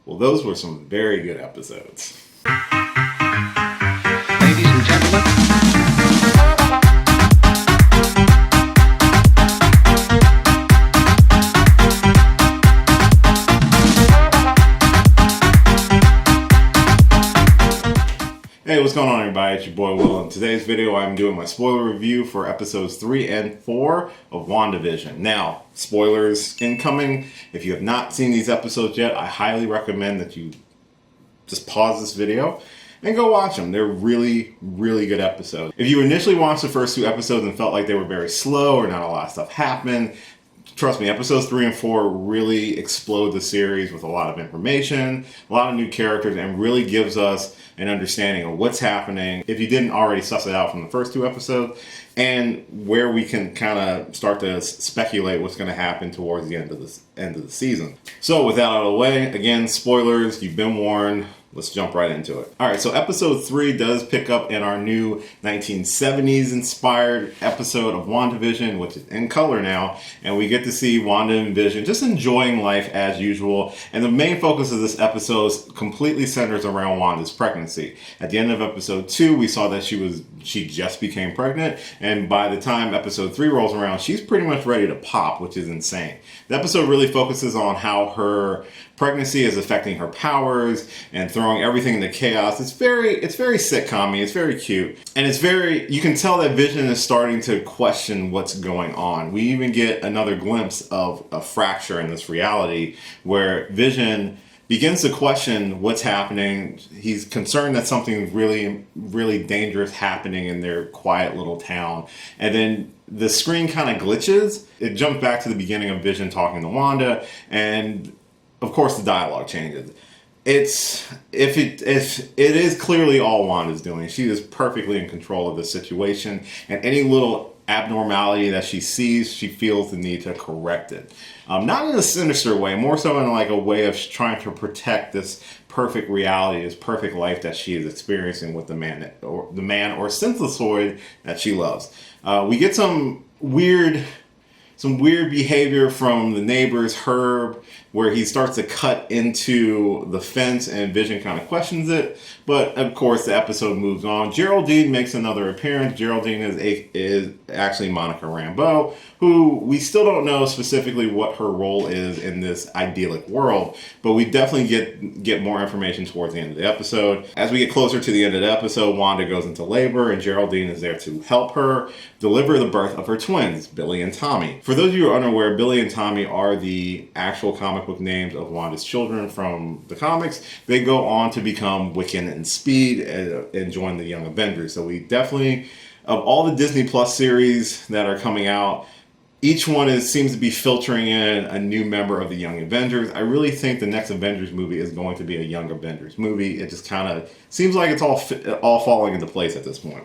Well, those were some very good episodes. Ladies and gentlemen. Hey, what's going on, everybody? It's your boy Will. In today's video, I'm doing my spoiler review for episodes 3 and 4 of WandaVision. Now, spoilers incoming. If you have not seen these episodes yet, I highly recommend that you just pause this video and go watch them. They're really, really good episodes. If you initially watched the first 2 episodes and felt like they were very slow or not a lot of stuff happened, trust me, episodes 3 and 4 really explode the series with a lot of information, a lot of new characters, and really gives us an understanding of what's happening, if you didn't already suss it out from the first 2 episodes, and where we can kind of start to speculate what's going to happen towards the end of the season. So with that out of the way, again, spoilers, you've been warned. Let's jump right into it. All right, so episode 3 does pick up in our new 1970s inspired episode of WandaVision, which is in color now, and we get to see Wanda and Vision just enjoying life as usual. And the main focus of this episode completely centers around Wanda's pregnancy. At the end of episode 2, we saw that she just became pregnant, and by the time episode 3 rolls around, she's pretty much ready to pop, which is insane. The episode really focuses on how her pregnancy is affecting her powers and throwing everything into chaos. It's very sitcom-y, it's very cute. And you can tell that Vision is starting to question what's going on. We even get another glimpse of a fracture in this reality where Vision begins to question what's happening. He's concerned that something really, really dangerous happening in their quiet little town. And then the screen kind of glitches. It jumps back to the beginning of Vision talking to Wanda, and of course the dialogue changes. If it is clearly all Wanda's doing. She is perfectly in control of the situation, and any little abnormality that she sees, she feels the need to correct it. Not in a sinister way, more so in like a way of trying to protect this perfect reality, this perfect life that she is experiencing with the man or synthesoid that she loves. We get some weird behavior from the neighbors, Herb, where he starts to cut into the fence and Vision kind of questions it. But of course, the episode moves on. Geraldine makes another appearance. Geraldine is actually Monica Rambeau, who we still don't know specifically what her role is in this idyllic world, but we definitely get more information towards the end of the episode. As we get closer to the end of the episode, Wanda goes into labor, and Geraldine is there to help her deliver the birth of her twins, Billy and Tommy. For those of you who are unaware, Billy and Tommy are the actual comic book names of Wanda's children from the comics. They go on to become Wiccan and Speed and join the Young Avengers. So we definitely, of all the Disney Plus series that are coming out, each one seems to be filtering in a new member of the Young Avengers. I really think the next Avengers movie is going to be a Young Avengers movie. It just kind of seems like it's all falling into place at this point.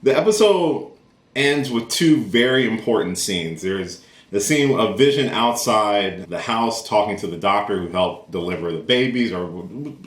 The episode ends with 2 very important scenes. There's the scene of Vision outside the house talking to the doctor who helped deliver the babies, or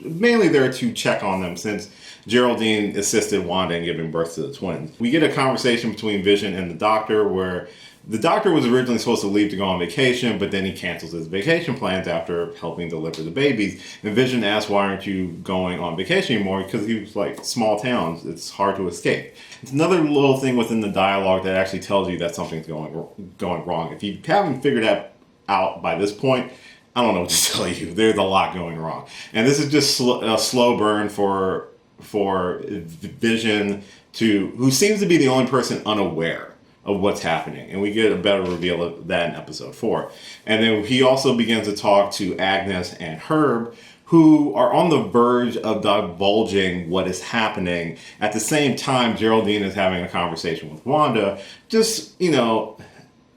mainly there to check on them since Geraldine assisted Wanda in giving birth to the twins. We get a conversation between Vision and the doctor where the doctor was originally supposed to leave to go on vacation, but then he cancels his vacation plans after helping deliver the babies. And Vision asks, why aren't you going on vacation anymore? Because he was like, small towns, it's hard to escape. It's another little thing within the dialogue that actually tells you that something's going wrong. If you haven't figured that out by this point, I don't know what to tell you. There's a lot going wrong. And this is just a slow burn for Vision, who seems to be the only person unaware of what's happening, and we get a better reveal of that in episode 4. And then he also begins to talk to Agnes and Herb, who are on the verge of divulging what is happening. At the same time, Geraldine is having a conversation with Wanda, just,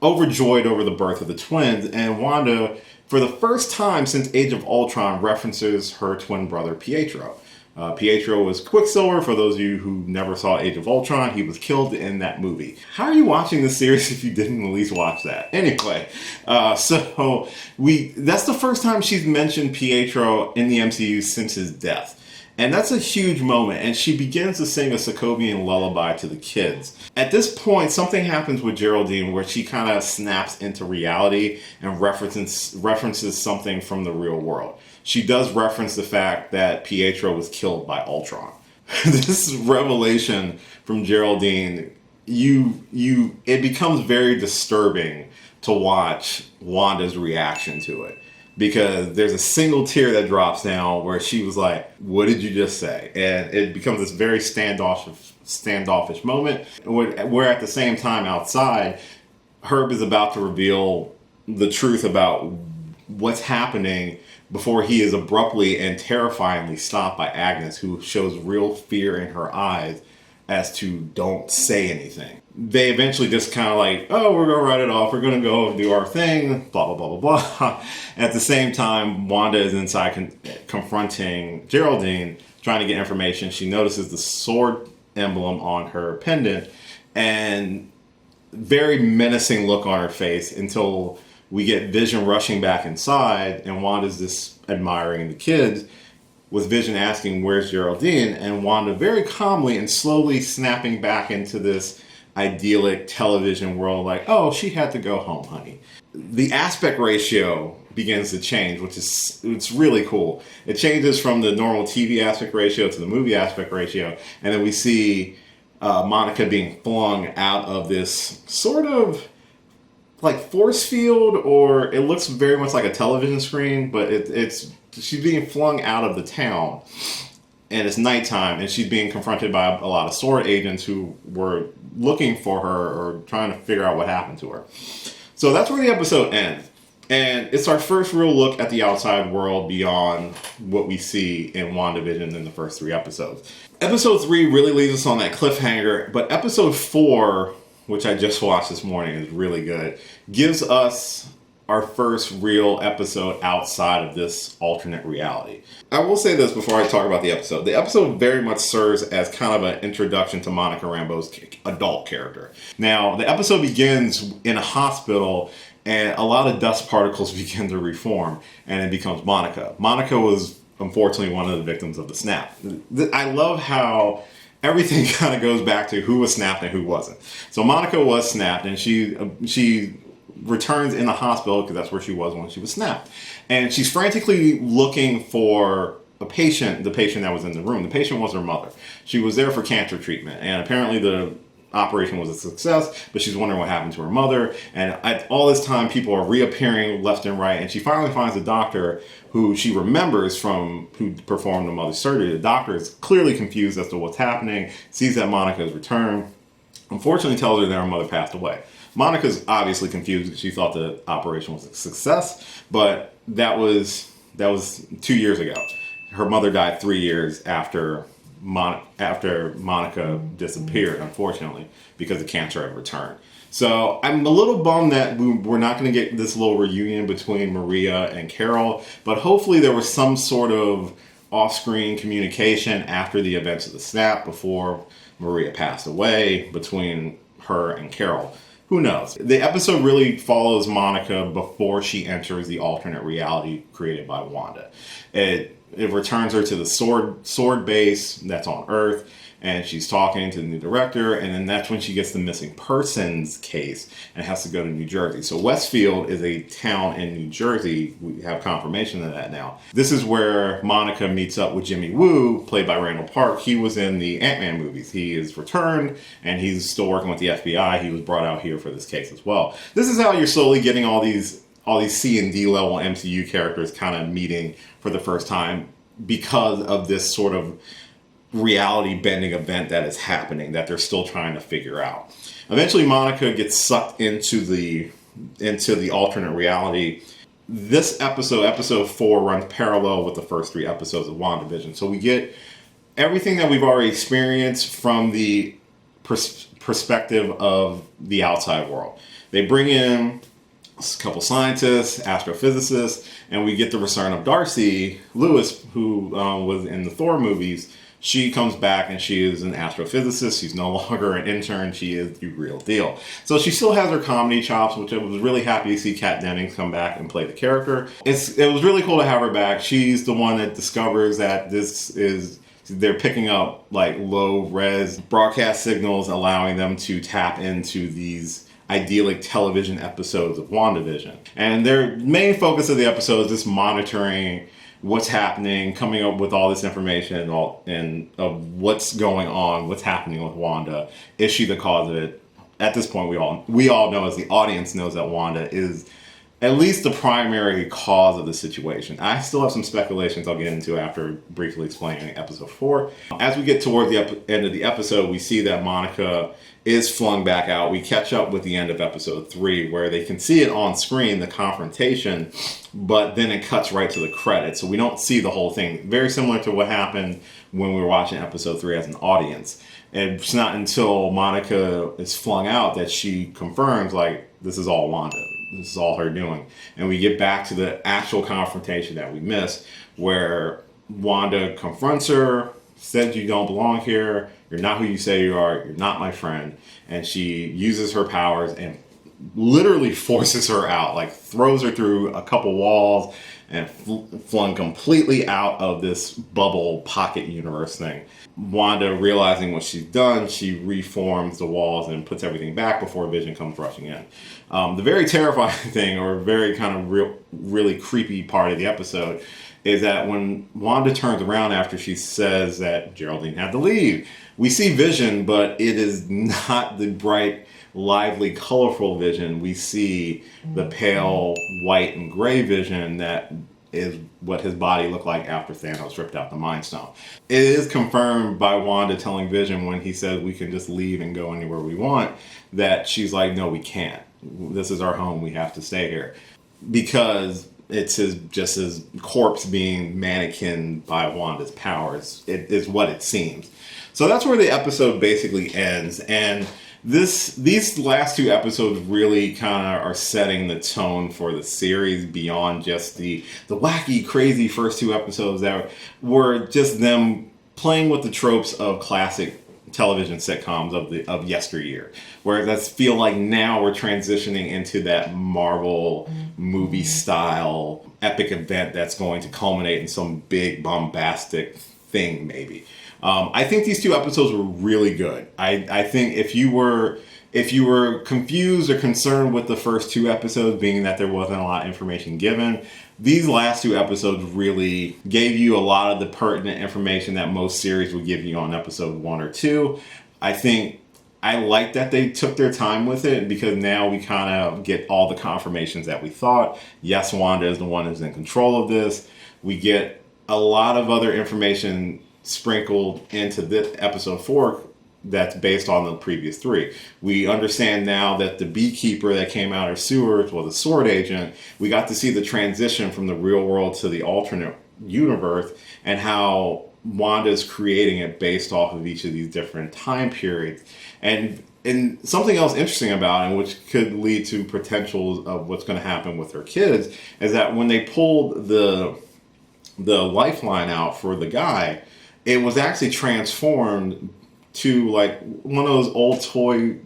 overjoyed over the birth of the twins, and Wanda, for the first time since Age of Ultron, references her twin brother Pietro. Pietro was Quicksilver. For those of you who never saw Age of Ultron, he was killed in that movie. How are you watching this series if you didn't at least watch that? Anyway, that's the first time she's mentioned Pietro in the MCU since his death. And that's a huge moment, and she begins to sing a Sokovian lullaby to the kids. At this point, something happens with Geraldine where she kind of snaps into reality and references something from the real world. she does reference the fact that Pietro was killed by Ultron. This revelation from Geraldine, it becomes very disturbing to watch Wanda's reaction to it, because there's a single tear that drops down where she was like, "What did you just say?" And it becomes this very standoffish moment where at the same time outside, Herb is about to reveal the truth about what's happening before he is abruptly and terrifyingly stopped by Agnes, who shows real fear in her eyes as to don't say anything. They eventually just kind of like, oh, we're going to write it off. We're going to go and do our thing, blah, blah, blah, blah, blah. At the same time, Wanda is inside confronting Geraldine, trying to get information. She notices the sword emblem on her pendant and very menacing look on her face until we get Vision rushing back inside, and Wanda's just admiring the kids, with Vision asking, "Where's Geraldine?" And Wanda very calmly and slowly snapping back into this idyllic television world, like, "Oh, she had to go home, honey." The aspect ratio begins to change, it's really cool. It changes from the normal TV aspect ratio to the movie aspect ratio, and then we see Monica being flung out of this sort of like force field, or it looks very much like a television screen, but she's being flung out of the town, and it's nighttime, and she's being confronted by a lot of SWORD agents who were looking for her or trying to figure out what happened to her. So that's where the episode ends. And it's our first real look at the outside world beyond what we see in WandaVision in the first 3 episodes. Episode 3 really leaves us on that cliffhanger, but episode 4, which I just watched this morning, is really good, gives us our first real episode outside of this alternate reality. I will say this before I talk about the episode. The episode very much serves as kind of an introduction to Monica Rambeau's adult character. Now, the episode begins in a hospital, and a lot of dust particles begin to reform, and it becomes Monica. Monica was, unfortunately, one of the victims of the snap. I love how everything kind of goes back to who was snapped and who wasn't. So Monica was snapped, and she returns in the hospital, because that's where she was when she was snapped. And she's frantically looking for the patient that was in the room. The patient was her mother. She was there for cancer treatment, and apparently the operation was a success, but she's wondering what happened to her mother. And at all this time, people are reappearing left and right, and she finally finds a doctor who she remembers from who performed the mother's surgery. The doctor is clearly confused as to what's happening, sees that Monica has returned, unfortunately tells her that her mother passed away. Monica's obviously confused because she thought the operation was a success, but that was 2 years ago. Her mother died 3 years after Monica disappeared, unfortunately, because the cancer had returned. So I'm a little bummed that we're not going to get this little reunion between Maria and Carol, but hopefully there was some sort of off-screen communication after the events of the snap before Maria passed away between her and Carol. Who knows? The episode really follows Monica before she enters the alternate reality created by Wanda. It returns her to the sword base that's on Earth, and she's talking to the new director, and then that's when she gets the missing persons case and has to go to New Jersey. So Westfield is a town in New Jersey. We have confirmation of that now. This is where Monica meets up with Jimmy Woo, played by Randall Park. He was in the Ant-Man movies. He is returned, and he's still working with the FBI. He was brought out here for this case as well. This is how you're slowly getting all these C and D level MCU characters kind of meeting for the first time because of this sort of reality bending event that is happening that they're still trying to figure out. Eventually Monica gets sucked into the alternate reality. This episode 4, runs parallel with the first 3 episodes of WandaVision. So we get everything that we've already experienced from the perspective of the outside world. They bring in a couple scientists, astrophysicists, and we get the return of Darcy Lewis, who was in the Thor movies. She comes back and she is an astrophysicist. She's no longer an intern. She is the real deal. So she still has her comedy chops, which I was really happy to see Kat Dennings come back and play the character. It was really cool to have her back. She's the one that discovers that they're picking up like low res broadcast signals, allowing them to tap into these idyllic television episodes of WandaVision. And their main focus of the episode is just monitoring what's happening, coming up with all this information and of what's going on, what's happening with Wanda. Is she the cause of it? At this point, we all know, as the audience knows, that Wanda is at least the primary cause of the situation. I still have some speculations I'll get into after briefly explaining episode 4. As we get toward the end of the episode, we see that Monica is flung back out. We catch up with the end of episode 3, where they can see it on screen, the confrontation, but then it cuts right to the credits. So we don't see the whole thing. Very similar to what happened when we were watching episode 3 as an audience. And it's not until Monica is flung out that she confirms, like, this is all Wanda. This is all her doing. And we get back to the actual confrontation that we missed, where Wanda confronts her, said, you don't belong here. You're not who you say you are. You're not my friend. And she uses her powers and literally forces her out, like throws her through a couple walls and flung completely out of this bubble pocket universe thing. Wanda, realizing what she's done, she reforms the walls and puts everything back before Vision comes rushing in. The very terrifying thing, or very kind of really creepy part of the episode, is that when Wanda turns around after she says that Geraldine had to leave, we see Vision, but it is not the bright, lively, colorful Vision. We see the pale white and gray Vision that is what his body looked like after Thanos ripped out the Mind Stone. It is confirmed by Wanda telling Vision, when he says we can just leave and go anywhere we want, that she's like, no, we can't. This is our home. We have to stay here. Because it's just his corpse being mannequined by Wanda's powers. It is what it seems. So that's where the episode basically ends. And these last 2 episodes really kind of are setting the tone for the series beyond just the wacky, crazy first 2 episodes that were just them playing with the tropes of classic television sitcoms of yesteryear. Whereas I feel like now we're transitioning into that Marvel movie style epic event that's going to culminate in some big bombastic thing, maybe. I think these 2 episodes were really good. I think if you were confused or concerned with the first 2 episodes, being that there wasn't a lot of information given, these last 2 episodes really gave you a lot of the pertinent information that most series would give you on episode 1 or 2. I think I like that they took their time with it, because now we kind of get all the confirmations that we thought. Yes, Wanda is the one who's in control of this. We get a lot of other information sprinkled into this episode 4 that's based on the previous 3. We understand now that the beekeeper that came out of sewers was a sword agent. We got to see the transition from the real world to the alternate universe, and how Wanda's creating it based off of each of these different time periods. And something else interesting about it, which could lead to potentials of what's going to happen with her kids, is that when they pulled the lifeline out for the guy, it was actually transformed to like one of those old toy.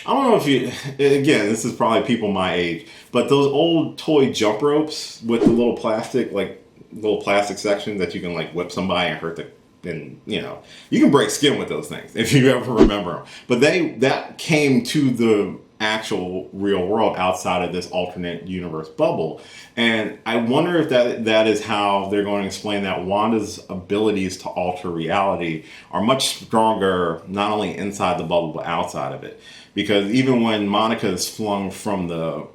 I don't know if you, again, this is probably people my age, but those old toy jump ropes with the little plastic section that you can like whip somebody and hurt and you know, you can break skin with those things if you ever remember them. But that came to the actual real world outside of this alternate universe bubble. And I wonder if that is how they're going to explain that Wanda's abilities to alter reality are much stronger, not only inside the bubble, but outside of it. Because even when Monica is flung from the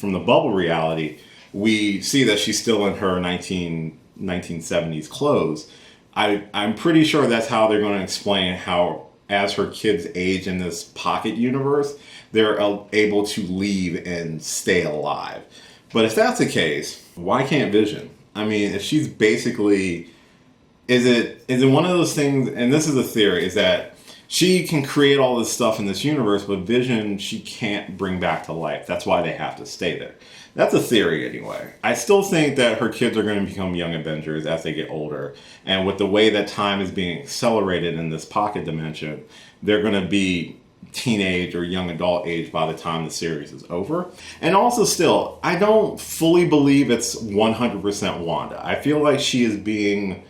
bubble reality, we see that she's still in her 1970s clothes. I'm pretty sure that's how they're going to explain how, as her kids age in this pocket universe, they're able to leave and stay alive. But if that's the case, why can't Vision? I mean, if she's basically, is it one of those things, and this is a theory, is that she can create all this stuff in this universe, but Vision, she can't bring back to life. That's why they have to stay there. That's a theory anyway. I still think that her kids are going to become young Avengers as they get older. And with the way that time is being accelerated in this pocket dimension, they're going to be teenage or young adult age by the time the series is over. And also still, I don't fully believe it's 100% Wanda. I feel like she is being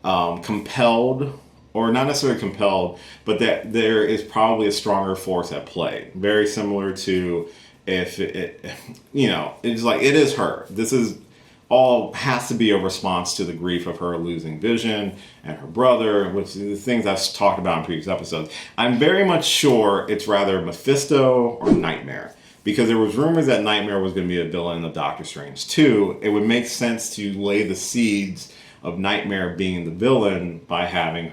compelled, or not necessarily compelled, but that there is probably a stronger force at play. Very similar to if it's like, it is her. This is all has to be a response to the grief of her losing Vision and her brother, which is the things I've talked about in previous episodes. I'm very much sure it's rather Mephisto or Nightmare, because there was rumors that Nightmare was going to be a villain of Doctor Strange 2. It would make sense to lay the seeds of Nightmare being the villain by having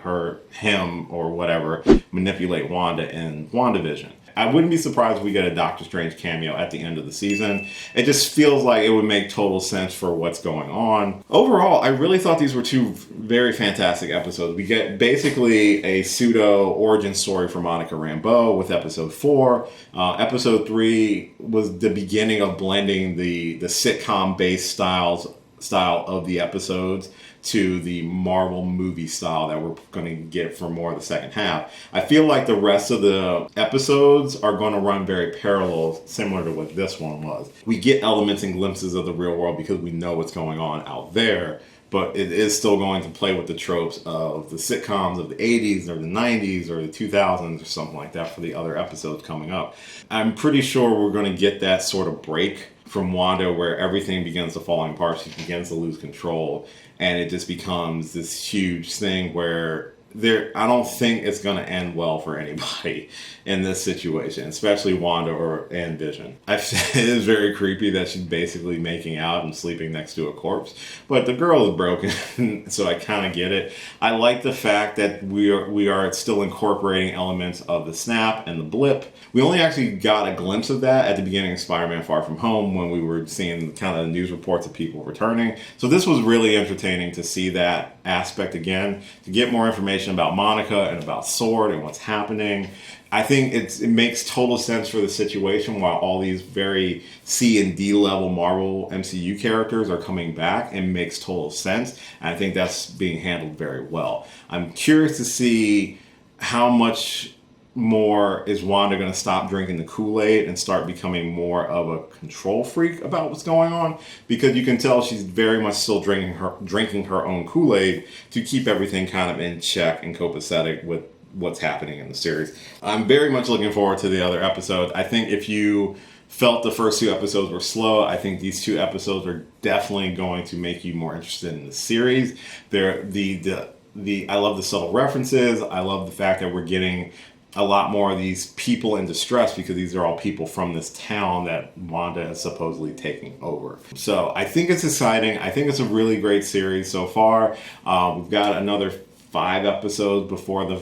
him or whatever manipulate Wanda in WandaVision. I wouldn't be surprised if we get a Doctor Strange cameo at the end of the season. It just feels like it would make total sense for what's going on. Overall, I really thought these were two very fantastic episodes. We get basically a pseudo origin story for Monica Rambeau with episode 4. Episode 3 was the beginning of blending the sitcom-based style of the episodes to the Marvel movie style that we're going to get for more of the second half. I feel like the rest of the episodes are going to run very parallel, similar to what this one was. We get elements and glimpses of the real world because we know what's going on out there, but it is still going to play with the tropes of the sitcoms of the 80s or the 90s or the 2000s or something like that for the other episodes coming up. I'm pretty sure we're going to get that sort of break from Wanda where everything begins to fall apart. She begins to lose control, and it just becomes this huge thing where I don't think it's going to end well for anybody in this situation, especially Wanda and Vision. It is very creepy that she's basically making out and sleeping next to a corpse, but the girl is broken, so I kind of get it. I like the fact that we are still incorporating elements of the snap and the blip. We only actually got a glimpse of that at the beginning of Spider-Man Far From Home when we were seeing kind of the news reports of people returning. So this was really entertaining to see that aspect again, to get more information about Monica and about SWORD and what's happening. I think it makes total sense for the situation while all these very C and D level Marvel MCU characters are coming back, and makes total sense. And I think that's being handled very well. I'm curious to see how much more is Wanda going to stop drinking the Kool-Aid and start becoming more of a control freak about what's going on, because you can tell she's very much still drinking her own Kool-Aid to keep everything kind of in check and copacetic with what's happening in the series. I'm very much looking forward to the other episodes. I think if you felt the first 2 episodes were slow, I think these 2 episodes are definitely going to make you more interested in the series. I love the subtle references. I love the fact that we're getting a lot more of these people in distress, because these are all people from this town that Wanda is supposedly taking over. So I think it's exciting. I think it's a really great series so far. We've got another 5 episodes before the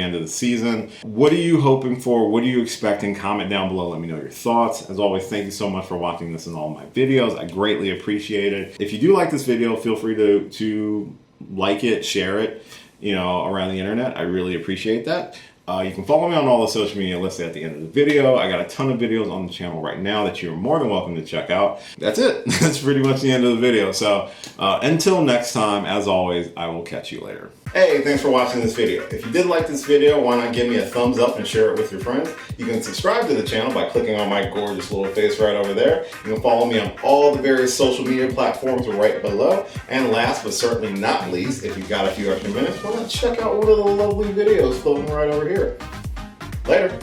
end of the season. What are you hoping for? What are you expecting? Comment down below. Let me know your thoughts. As always, thank you so much for watching this and all my videos. I greatly appreciate it. If you do like this video, feel free to like it, share it, around the internet. I really appreciate that. You can follow me on all the social media listed at the end of the video. I got a ton of videos on the channel right now that you're more than welcome to check out. That's it. That's pretty much the end of the video. So until next time, as always, I will catch you later. Hey, thanks for watching this video. If you did like this video, why not give me a thumbs up and share it with your friends? You can subscribe to the channel by clicking on my gorgeous little face right over there. You can follow me on all the various social media platforms right below. And last but certainly not least, if you've got a few extra minutes, why not check out one of the lovely videos floating right over here. Later.